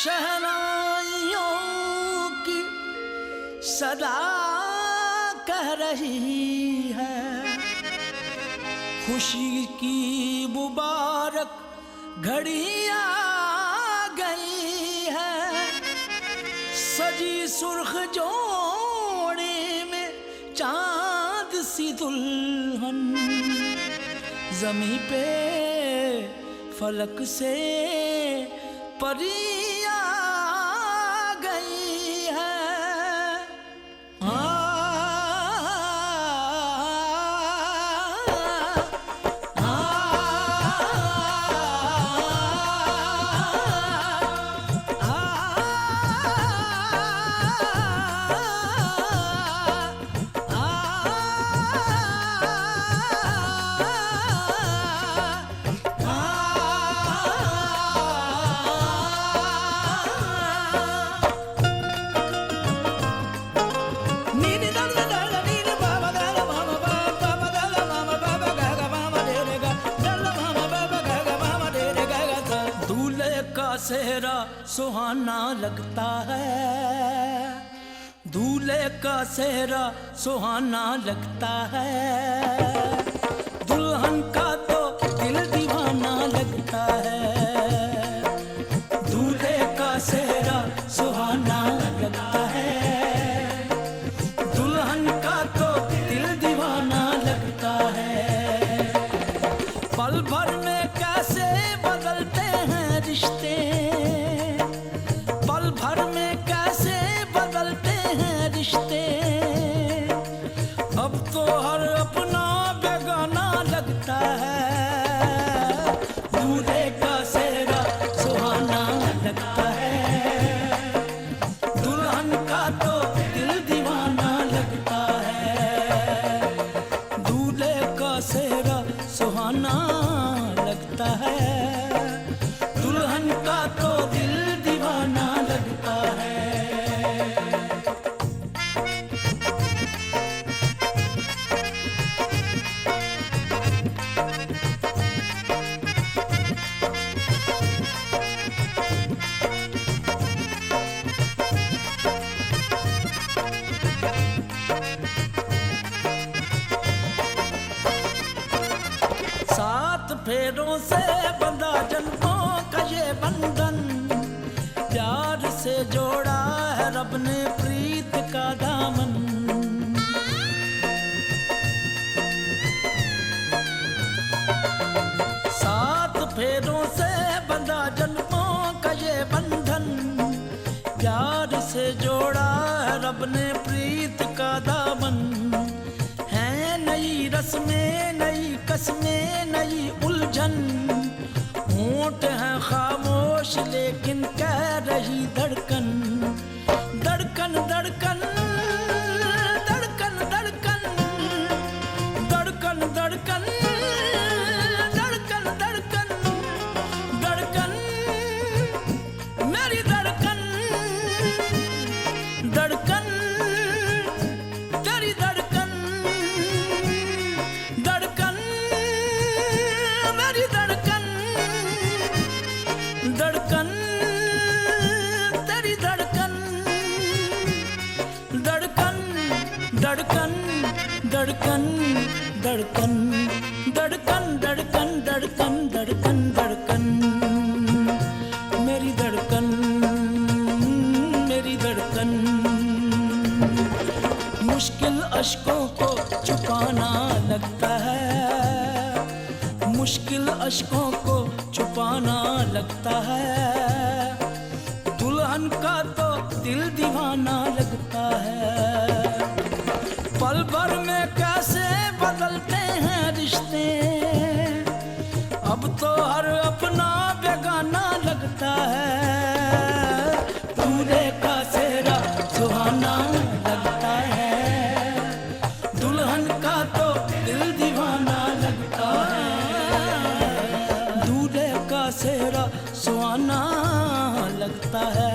शहनाइयों की सदा कह रही है, खुशी की मुबारक घड़ी आ गई है। सजी सुर्ख जोड़े में चांद सी दुल्हन, ज़मीं पे फलक से परी आ गई है। सेहरा सुहाना लगता है, दूल्हे का सेहरा सुहाना लगता है। दुल्हन का तो दिल दीवाना लगता है, दूल्हे का सेहरा सुहाना लगता है। दुल्हन का तो दिल दीवाना लगता है। पल भर में कैसे बदलते हैं रिश्ते, पल भर में कैसे बदलते हैं रिश्ते। अब तो हर अपना बेगाना लगता है, दूल्हे का सेहरा सुहाना लगता है। दुल्हन का तो दिल दीवाना लगता है, दूल्हे का सेहरा सुहाना लगता है। दुल्हन का तो दिल दीवाना लगता है। सात फेरों से बंधा जन्मों का ये बंधन, प्यार से जोड़ा है रब ने प्रीत का दामन। सात फेरों से बंधा जन्मों का ये बंधन, प्यार से जोड़ा है रब ने प्रीत का दामन। है नई रस्में नई कसमें नई उलझन, होंठ है खामोश लेकिन कह रही धड़कन। धड़कन धड़कन धड़कन धड़कन धड़कन धड़कन धड़कन धड़कन धड़कन मेरी धड़कन। धड़कन तेरी धड़कन, धड़कन मेरी धड़कन। धड़कन तेरी धड़कन, धड़कन धड़कन धड़कन धड़कन धड़कन धड़कन धड़कन धड़कन धड़कन मेरी धड़कन मेरी धड़कन। मुश्किल अश्कों को छुपाना लगता है, मुश्किल अश्कों को छुपाना लगता है। दुल्हन का तो दिल दीवाना लगता है। पल भर में कैसे बदलते हैं रिश्ते, अब तो हर अपना बेगाना लगता है। दूल्हे का सेहरा सुहाना लगता है, दुल्हन का तो दिल दीवाना लगता है। दूल्हे का सेहरा सुहाना लगता है,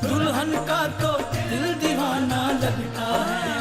दुल्हन का तो दिल दीवाना लगता है।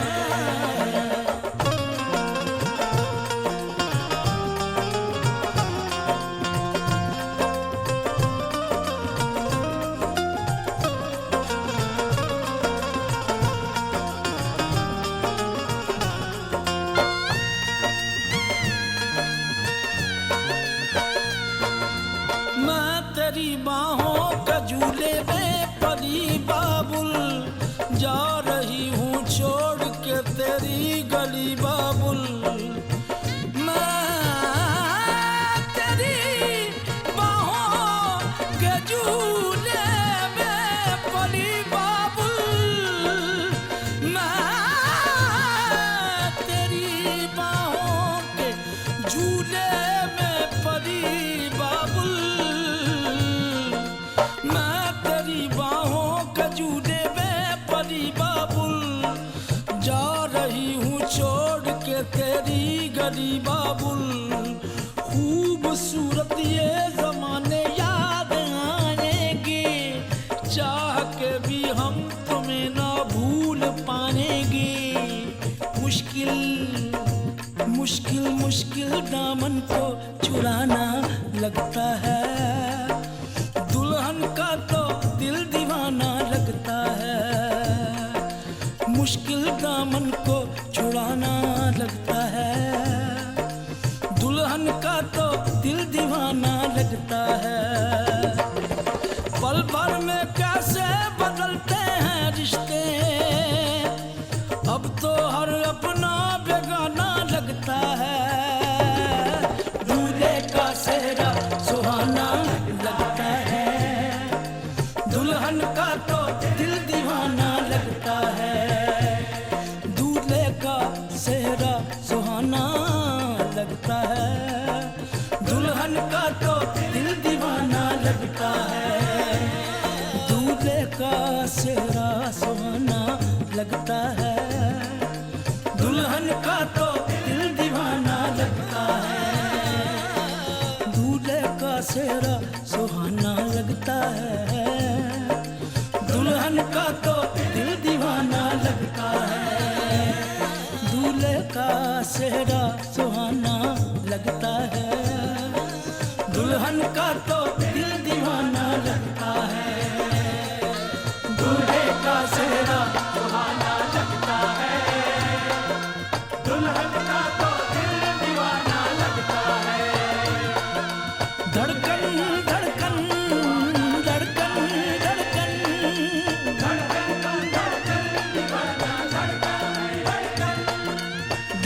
तेरी गली बाबुल, मैं तेरी बाहों के झूले में पली बाबुल, मैं तेरी बाहों के झूले में पली बाबुल, मैं तेरी बाहों के झूले में पली बाबुल, जा रही हूँ छोड़ के तेरी गली बाबुल, खूबसूरत ये जमाने याद आएंगे, चाह के भी हम तुम्हें ना भूल पाएंगे, मुश्किल मुश्किल मुश्किल दामन को चुराना लगता है, दुल्हन का तो दिल दीवाना लगता है, मुश्किल दामन को छुड़ाना लगता है, दुल्हन का तो दिल दीवाना लगता है, पल भर में कैसे बदलते हैं रिश्ते, अब तो हर अपना बेगाना लगता है, दूल्हे का सेहरा सुहाना लगता है, दुल्हन का तो दिल दीवाना लगता है, दूल्हे का सेहरा सुहाना लगता है, दुल्हन का तो दिल दीवाना लगता है, दूल्हे का सेहरा सुहाना लगता है, दुल्हन का तो दिल दीवाना लगता है, दूल्हे का सेहरा सुहाना लगता है, दुल्हन का तो दिल दीवाना लगता है, दूल्हे का सेहरा सुहाना लगता है, दुल्हन का तो दिल दीवाना लगता है, दूल्हे का सेहरा सुहाना लगता है, दुल्हन का तो दिल दीवाना लगता है, धड़कन धड़कन धड़कन धड़कन धड़कन धड़कन दीवाना लगता है,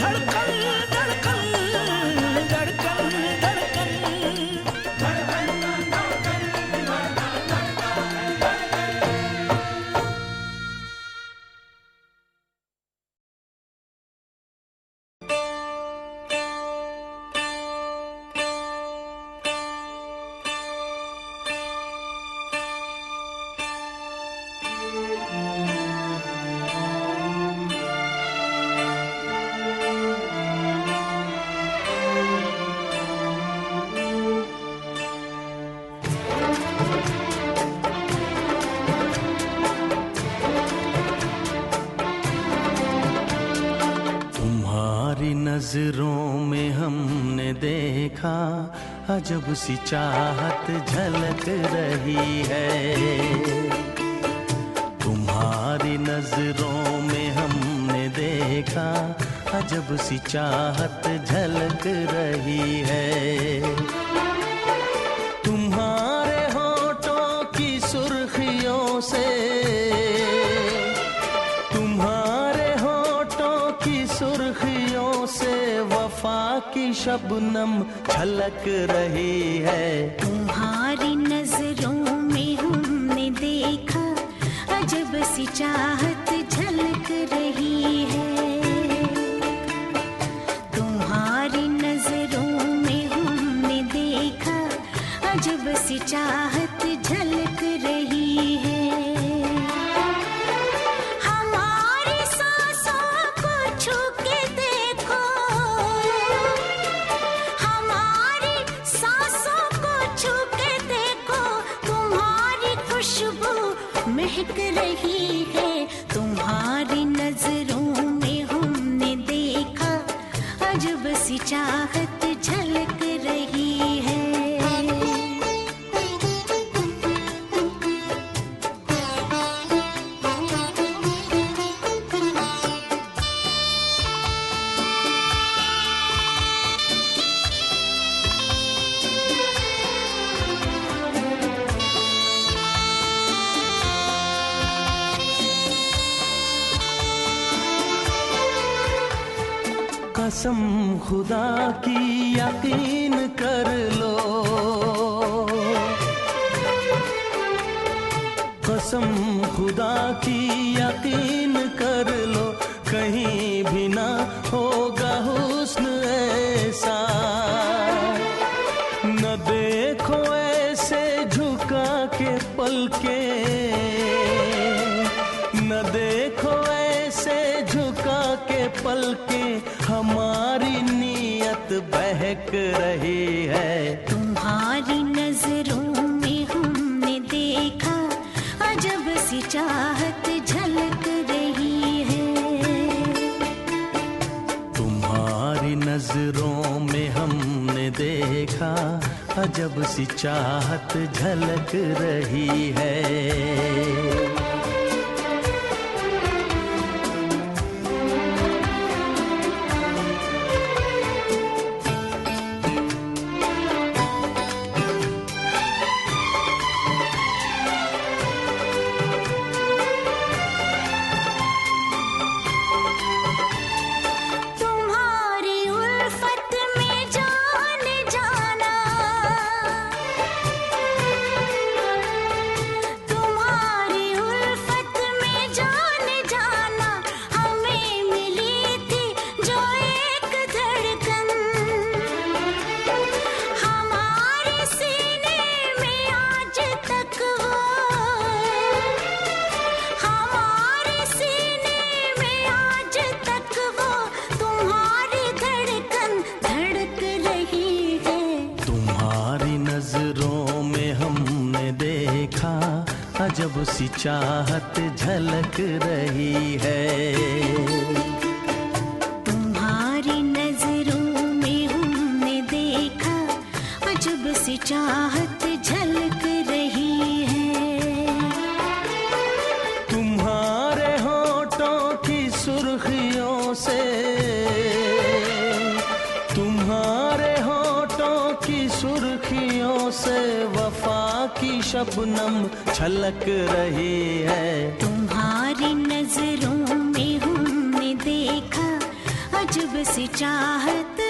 धड़कन धड़कन धड़कन धड़कन धड़कन धड़कन दीवाना लगता है। तुम्हारी नजरों में हमने देखा अजब सी चाहत झलक रही है, तुम्हारी नजरों में हमने देखा अजब सी चाहत झलक रही है, तुम्हारे होठों की सुर्खियों से, तुम्हारे होठों की सुर्खियों से वफा की शबनम छलक रही है, तुम्हारी नजरों में हमने देखा अजब सी चाहत झलक रही है, तुम्हारी नजरों में हमने देखा अजब सी चाहत झलक रही है, हमारी सांसों को छू के देखो, हमारी सांसों को छू के देखो, तुम्हारी खुशबू महक रही है, तुम्हारी नजरों में हमने देखा अजब सी चाहत झलक रही है। कसम खुदा की यकीन कर लो, कसम खुदा की यकीन कर लो, कहीं भी ना होगा हुस्न ऐसा। न देखो ऐसे झुका के पलके, न देखो ऐसे झुका के पलके, हमारी नीयत बहक रही है। तुम्हारी नजरों में हमने देखा अजब सी चाहत झलक रही है। तुम्हारी नजरों में हमने देखा अजब सी चाहत झलक रही है। अजब सी चाहत झलक रही है। तुम्हारी नजरों में हमने देखा अजब सी चाहत झलक रही है। तुम्हारे होठों की सुर्खियों से, तुम्हारे होठों की सुर्खियों से वफा की शबनम छलक रही है। तुम्हारी नजरों में हमने देखा अजब सी चाहत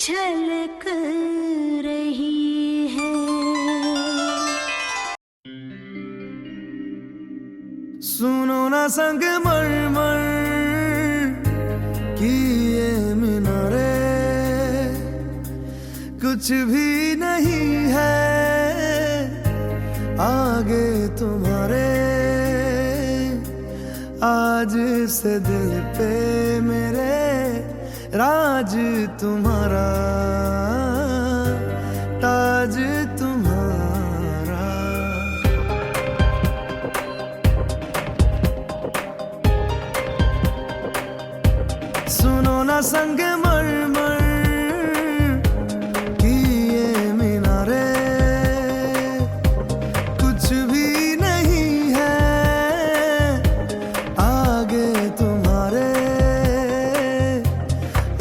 झलक रही है। सुनो ना संगमरमर की ये मीनारे, कुछ भी नहीं है आगे तुम्हारे। आज से दिल पे मेरे राज तुम्हारा, ताज तुम्हारा। सुनो ना संगमरमर की ये मीनारे, कुछ भी नहीं है आगे तुम्हारे।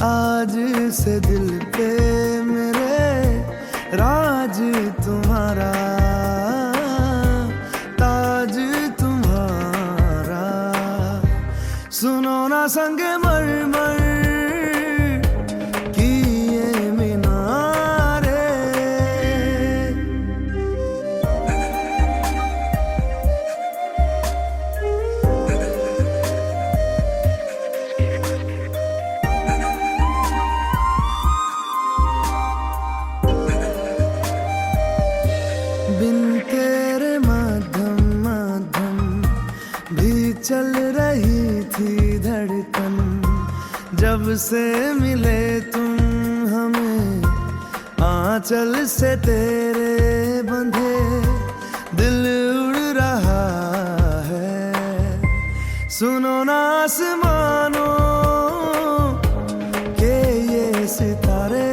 आज से दिल पे मेरे राज तुम्हारा, ताज तुम्हारा। सुनो ना संगमरमर की ये मीनारे। बिन तेरे माध्यम माध्यम भी चल रही थी धड़कन। जब से मिले तुम हमें आंचल से तेरे बंधे, दिल उड़ रहा है। सुनो ना आसमानों के ये सितारे,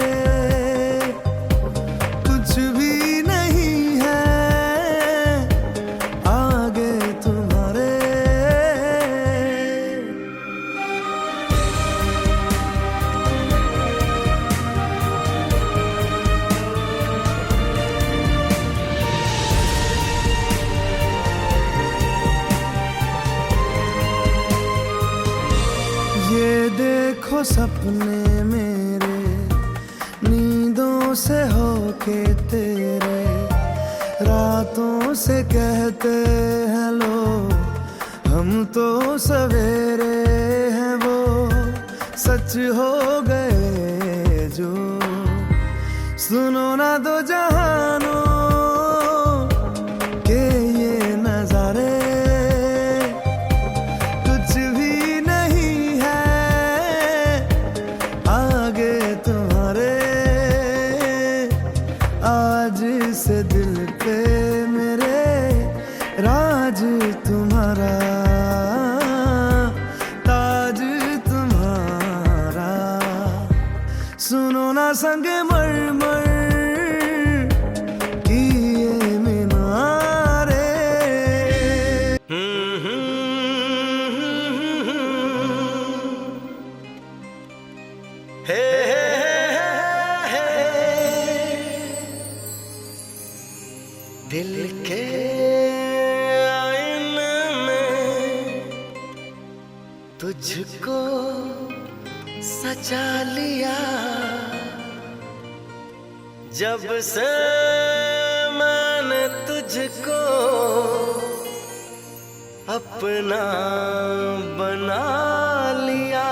कुछ भी नहीं है आगे तुम्हारे। ये देखो सपने मेरे नींदों से होके तेरे, रातों से कहते हैं लोग हम तो सवेरे हैं, वो सच हो गए जो। सुनो ना दो जहानों के ये नजारे, कुछ भी नहीं है आगे तुम्हारे। आज से दिल पे मेरे राज तुम्हारा, ताज तुम्हारा। सुनो ना संगे मरमर की ये मीनारे। दिल के आईने में तुझको सजा लिया, जब से मैंने तुझको अपना बना लिया।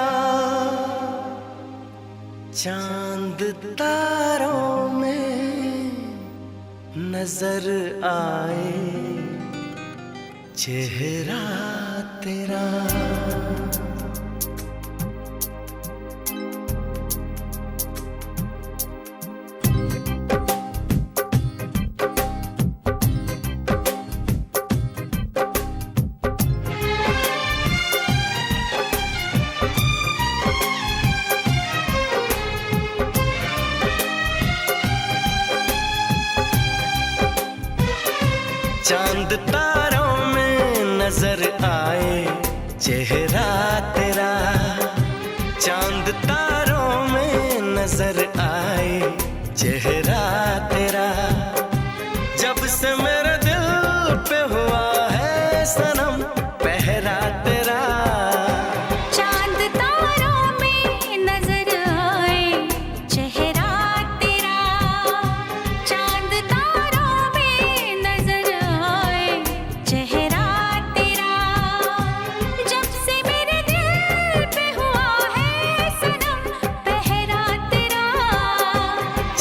चांद तारों में नजर आए चेहरा तेरा। चांद तारों में नजर आए चेहरा तेरा, चांद तारों में नजर आए चेहरा तेरा। जब से मेरे दिल पे हुआ है सनम पहरा तेरा। चांद तारों में नजर आए चेहरा तेरा, चांद तारों में नजर आए चेहरा तेरा। जब से मेरे दिल पे हुआ है सनम पहरा तेरा।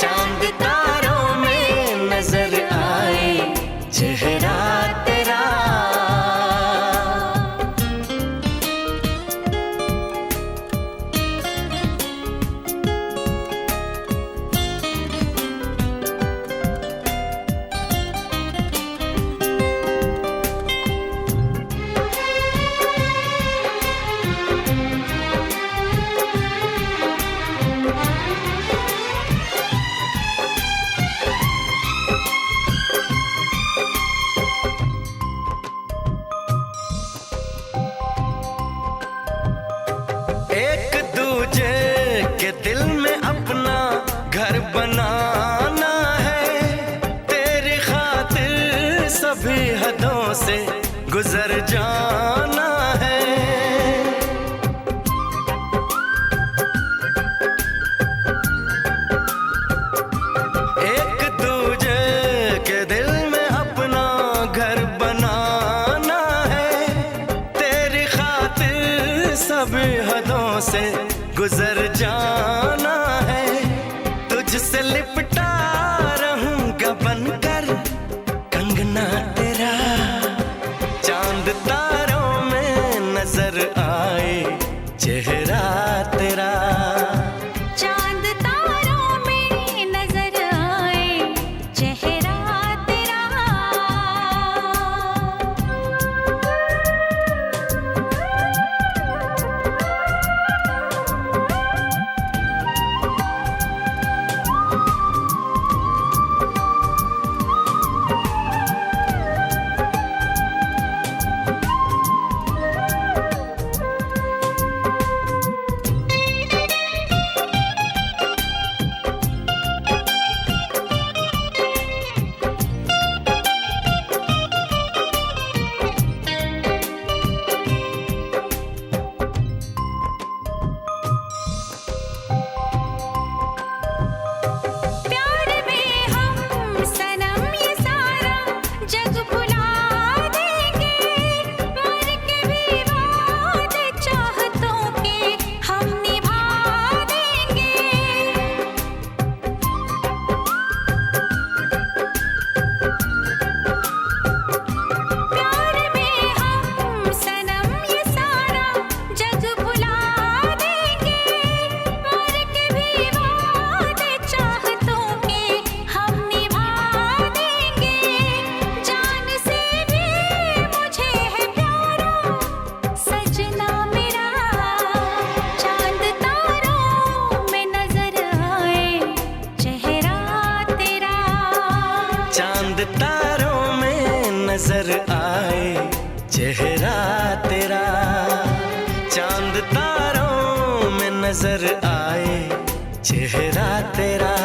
चांद तारों में नजर आए चेहरा तेरा। एक दूजे के दिल में अपना घर बनाना है, तेरी खातिर सभी हदों से गुजर जाना है। एक दूजे के दिल में अपना घर बनाना है, तेरी खातिर सभी हदों से गुजर जाना है। तुझसे लिपटा रहूंगा बनकर कंगना तेरा। चांद तारों में नजर आए चेहरा तेरा। चांद तारों में नजर आए चेहरा तेरा। नजर आए चेहरा तेरा।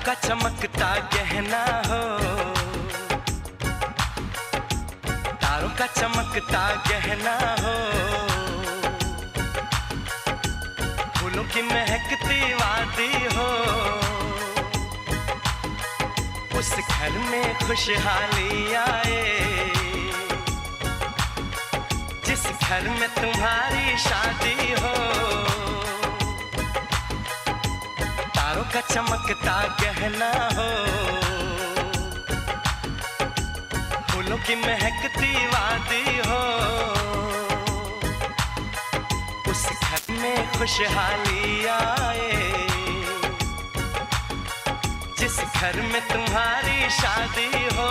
का चमकता गहना हो, तारों का चमकता गहना हो, फूलों की महकती वादी हो, उस घर में खुशहाली आए जिस घर में तुम्हारी शादी हो। तारों का चमकता गहना हो, फूलों की महकती वादी हो, उस घर में खुशहाली आए जिस घर में तुम्हारी शादी हो।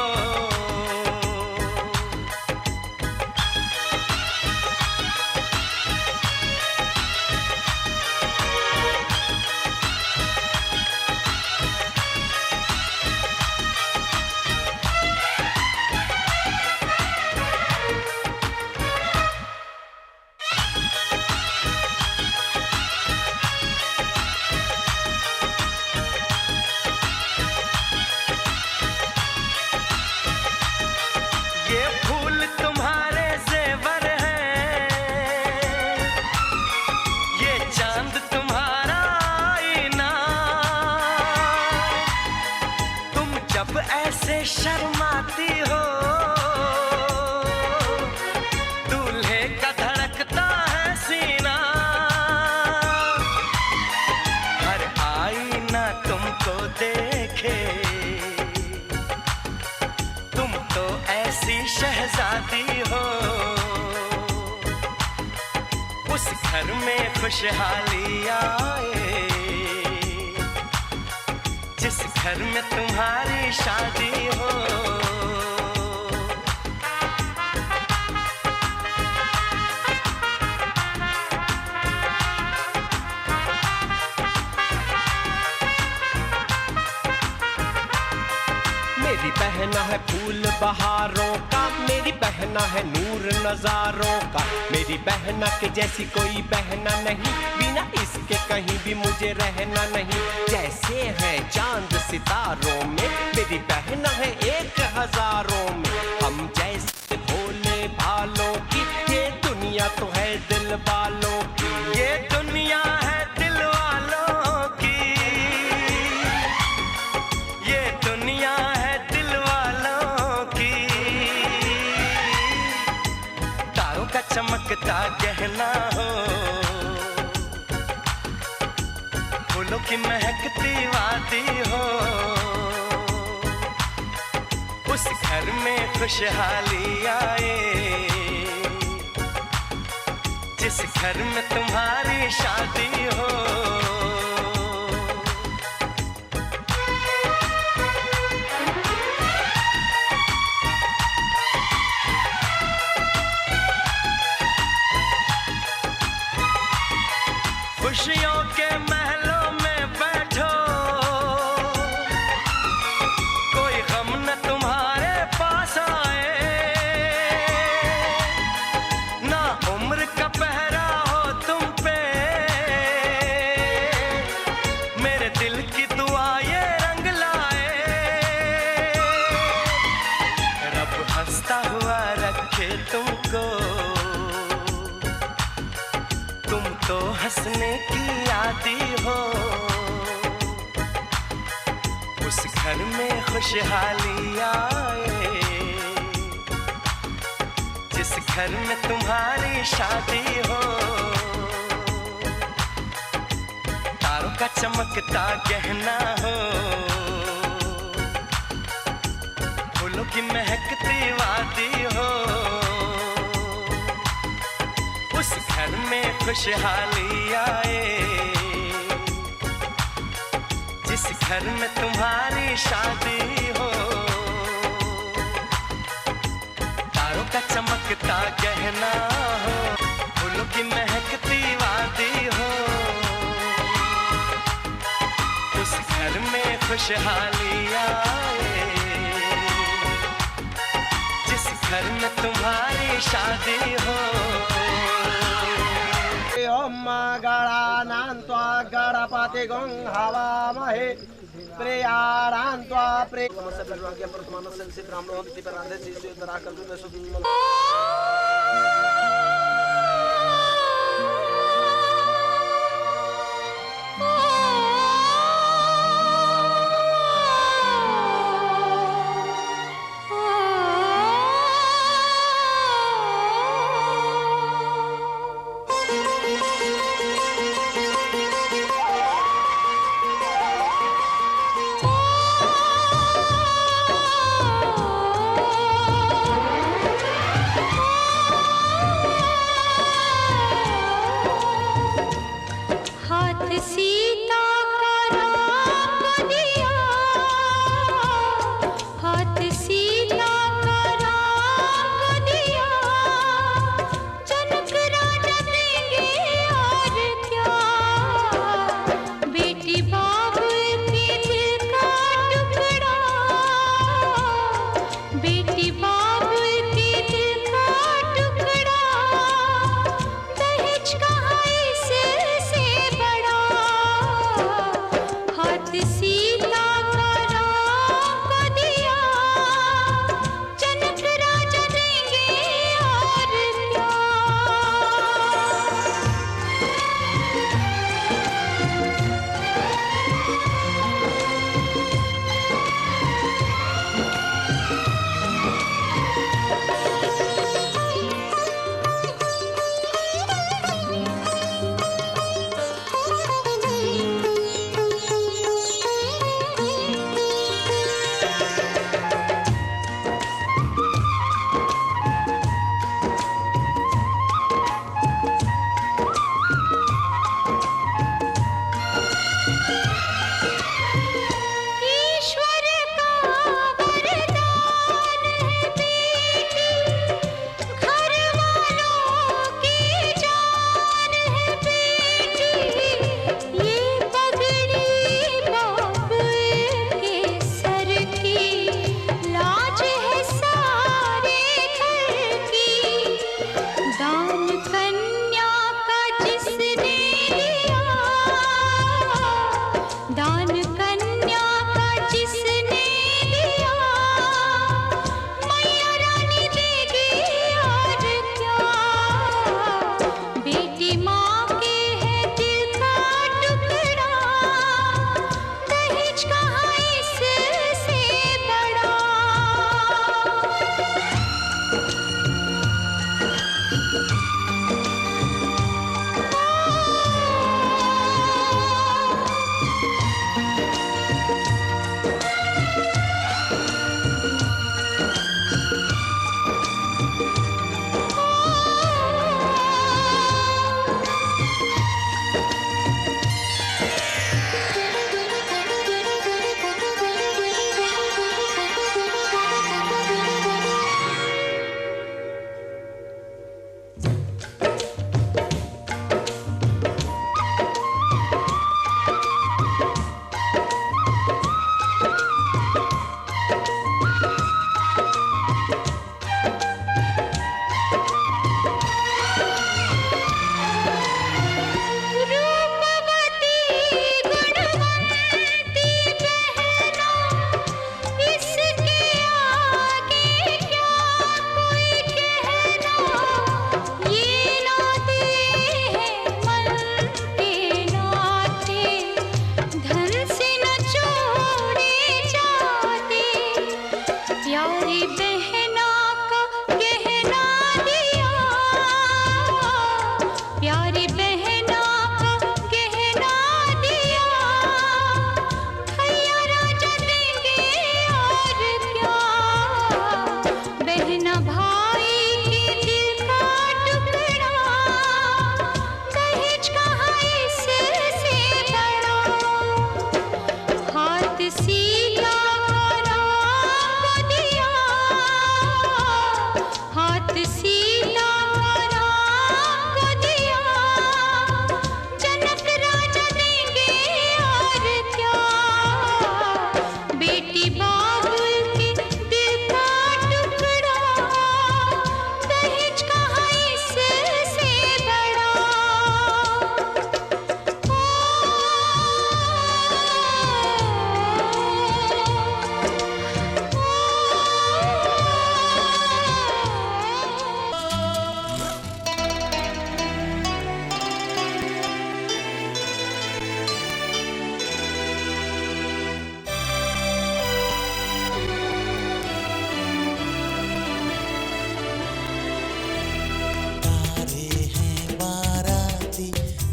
शर्माती हो दूल्हे का धड़कता है सीना, हर आईना तुमको देखे तुम तो ऐसी शहजादी हो। उस घर में खुशहाली आए जिस घर में तुम्हारी शादी हो। मेरी बहना है फूल बहारों का, मेरी बहना है नूर नजारों का, मेरी बहना के जैसी कोई बहना नहीं, बिना इसके कहीं भी मुझे रहना नहीं। जैसे है चांद सितारों में, मेरी बहना है 1000 में, हम जैसे भोले भालों की, ये दुनिया तो है दिल वालों की, ये दुनिया है दिल वालों की, ये दुनिया है दिल वालों की। तारों का चमकता गहना हो, फूलों की महकती वादी हो, उस घर में खुशहाली आए जिस घर में तुम्हारी शादी हो। खुशियों के महलों में बैठो, कोई गम न तुम्हारे पास आए, ना उम्र का पहरा हो तुम पे, मेरे दिल की दुआ ये रंग लाए। रब हंसता हुआ रखे तुमको, तुम तो हंसने की आदी हो। उस घर में खुशहाली आए जिस घर में तुम्हारी शादी हो। तारों का चमकता गहना हो, फूलों की महकती वादी हो। उस घर में खुशहाली आए जिस घर में तुम्हारी शादी हो। तारों का चमकता गहना हो, फूलों की महकती वादी हो। उस घर में खुशहाली आए जिस घर में तुम्हारी शादी हो। ओम गणानान्त्वा गणपतिगुं हवामहे प्रियाणान्त्वा हाथ सीता का राम दिया, हाथ सीता का राम दिया, जनक राजा देंगे और क्या। बेटी बाबुल के दिल का टुकड़ा, बेटी बाबुल के दिल का टुकड़ा, दहेज कहाँ इससे बड़ा।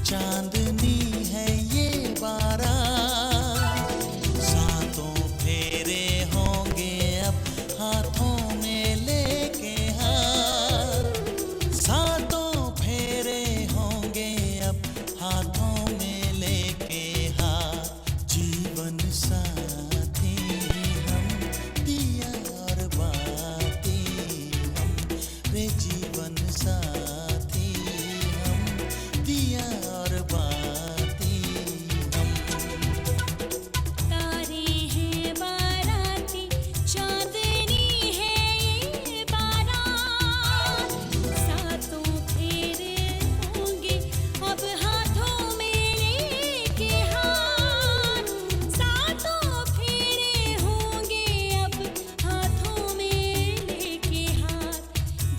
चांदनी है ये बारात, सातों फेरे होंगे अब हाथों में लेके हाथ, सातों फेरे होंगे अब हाथों में लेके हाथ। जीवन साथी हम, दिया और बाती हम, रे जीवन साथी हम, दिया और बाती हम। तारे हैं बाराती, चांदनी है ये बारात, सातों फेरे होंगे अब हाथों में लेके हाथ, सातों फेरे होंगे अब हाथों में लेके हाथ।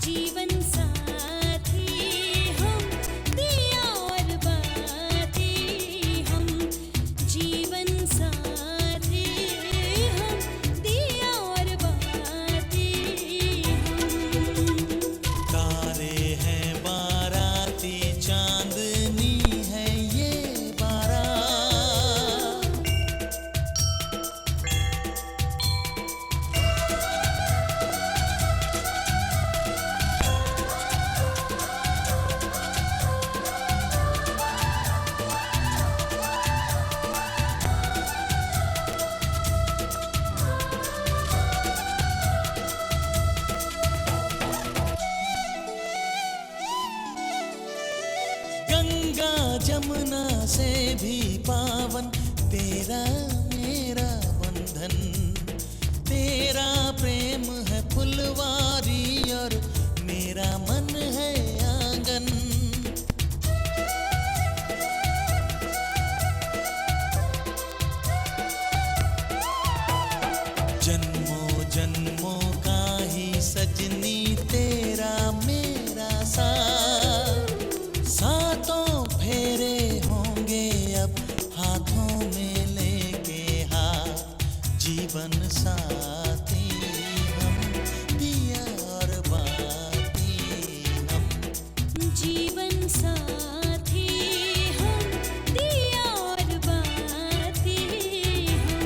जीवन साथी हम, दिया और बाती हम, जीवन साथी हम, दिया और बाती हम। तारे हैं बाराती, चांदनी है ये बारात। गंगा जमुना से भी पावन तेरा मेरा बंधन, तेरा प्रेम है फुलवारी और मेरा मन है आंगन। जन्मों जन्मों का ही सजनी तेरा मेरा साथ, सातों फेरे होंगे अब हाथों में लेके हाथ। जीवन साथी हम, दिया और बाती हम। जीवन साथी हम, दिया और बाती हम।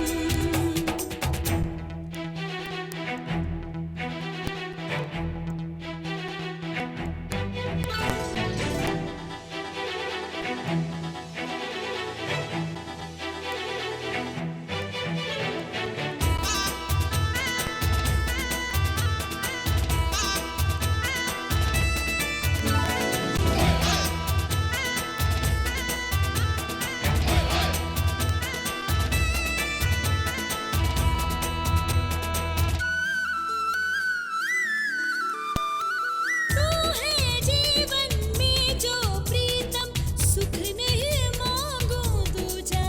तू है जीवन में जो प्रीतम, सुख नहीं मांगो दूजा।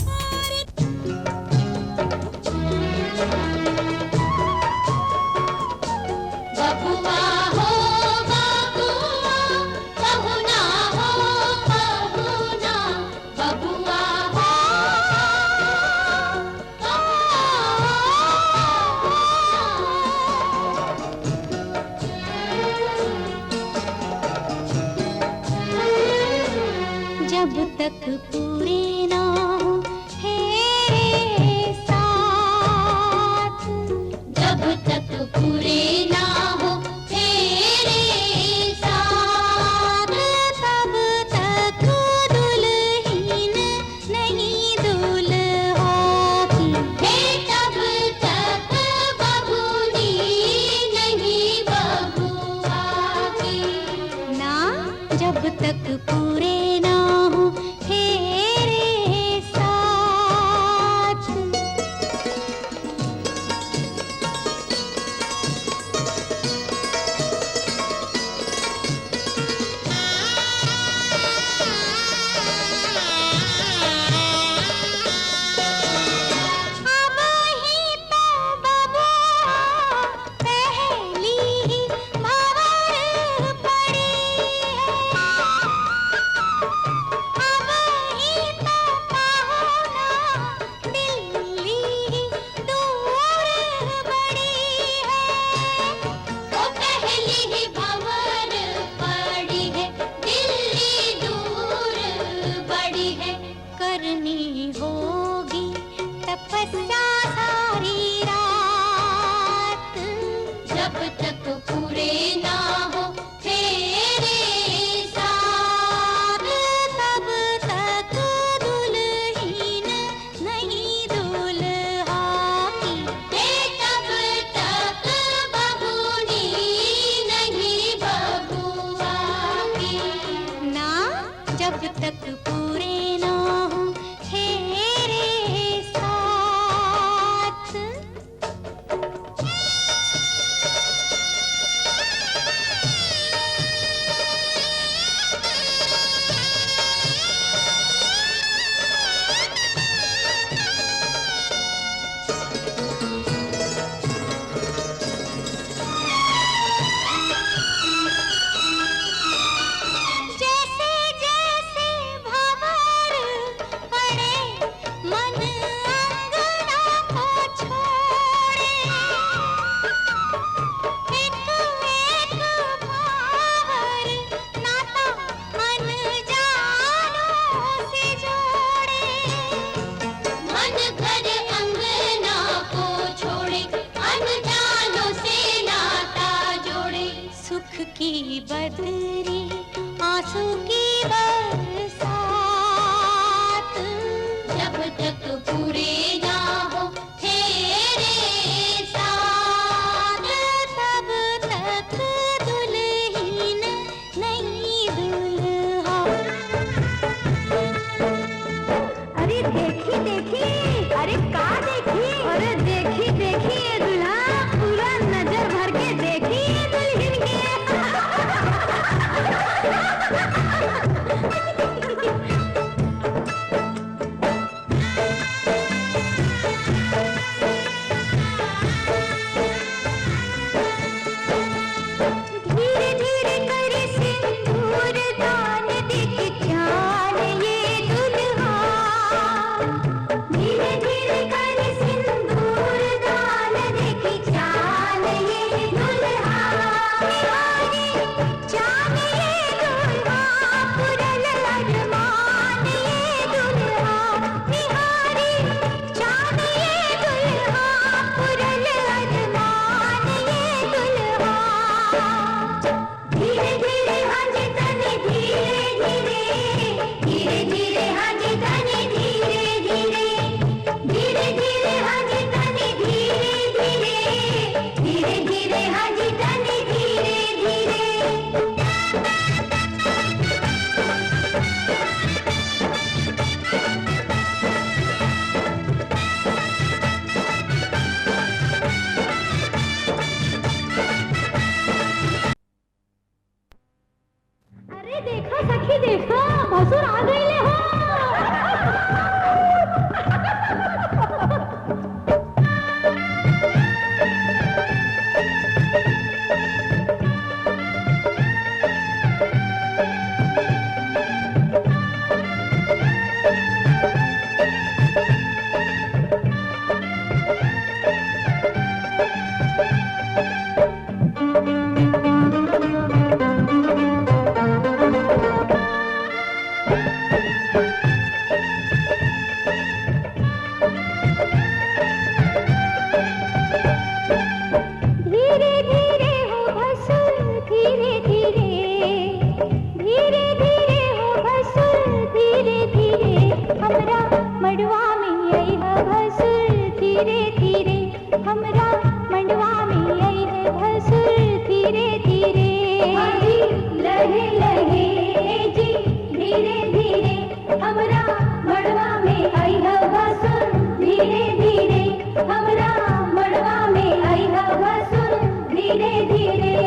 और बबुआ हो बबुआ, बहुना हो बहुना, बबुआ हो जब तक पूरे ना हो तेरे साथ, जब तक पूरे ना हो तेरे साथ, तब तक दुल्हन नहीं दुल्हा की, तब तक बबूनी नहीं बबुआ की ना। जब तक पूरे ना हो तेरे साथ। करनी होगी तपस्या सारी रात, जब तक पूरे ना हो तेरे साथ, तब तक दुल्हीन नहीं दुल्हा की, तब तक बबूनी नहीं बबुआ की, ना जब तक पूरे ना हो तेरे साथ। जैसे जैसे भंवर पड़े मन अंगना को छोड़े, एक एक भंवर नाता अनजानों से जोड़े, मन घर अंगना को छोड़े अनजानों से नाता जोड़े, सुख की बदरी आंसू की बरसात, जब तक पूरे ना हो तेरे साथ, तब तक दुल्हीन नहीं दुल्हा। अरे देखी देखी, अरे का देखी, अरे देखी देखी ये दुल्हा पूरा नजर भर के देखी ये दुल्हन के। धीरे धीरे करे सिंदूर दान देके जान ये दुल्हा, धीरे धीरे करे सिंदूर दान देके जान ये दुल्हा, निहारी जान ये दुल्हा पुरल अरमान ये दुल्हा, निहारी जान ये दुल्हा पुरल अरमान ये दुल्हा। धीरे धीरे हाँ जी तने धीरे धीरे, धीरे धीरे हाँ जी तने धीरे धीरे, धीरे धीरे हाँ जी तने धीरे धीरे, धीरे धीरे हाँ जी तने धीरे धीरे। अरे देखो सखी देखो, भसुर आ गईले हो। धीरे धीरे हो भसुर धीरे धीरे, धीरे धीरे हो भसुर धीरे धीरे, हमरा मड़वा में आई है भसुर धीरे धीरे, हमरा मड़वा में आई है भसुर धीरे धीरे। लहे लहे जी धीरे धीरे, हमरा मड़वा में आई है भसुर धीरे धीरे, हमरा मड़वा में आई है भसुर धीरे धीरे।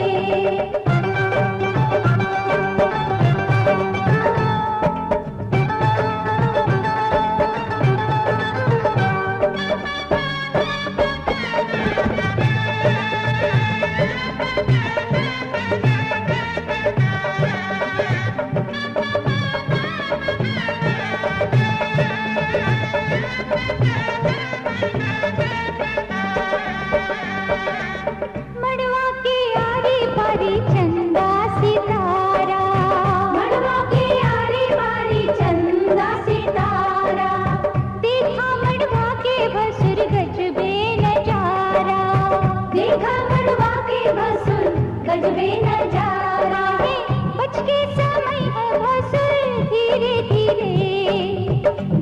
धीरे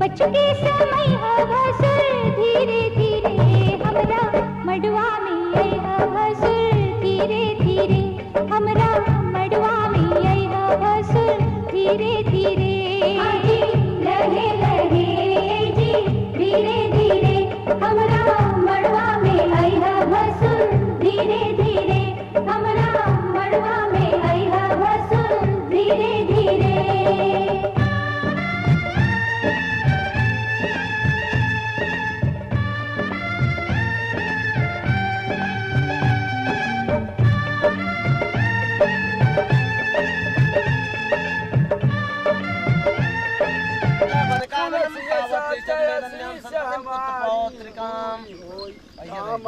बच के समय भसुर धीरे धीरे हमरा मड़वा में अइहा भसुर धीरे धीरे हमरा मड़वा में अइहा भसुर धीरे धीरे लहे लहे जी धीरे धीरे हमरा मड़वा में अइहा भसुर धीरे धीरे हमरा मड़वा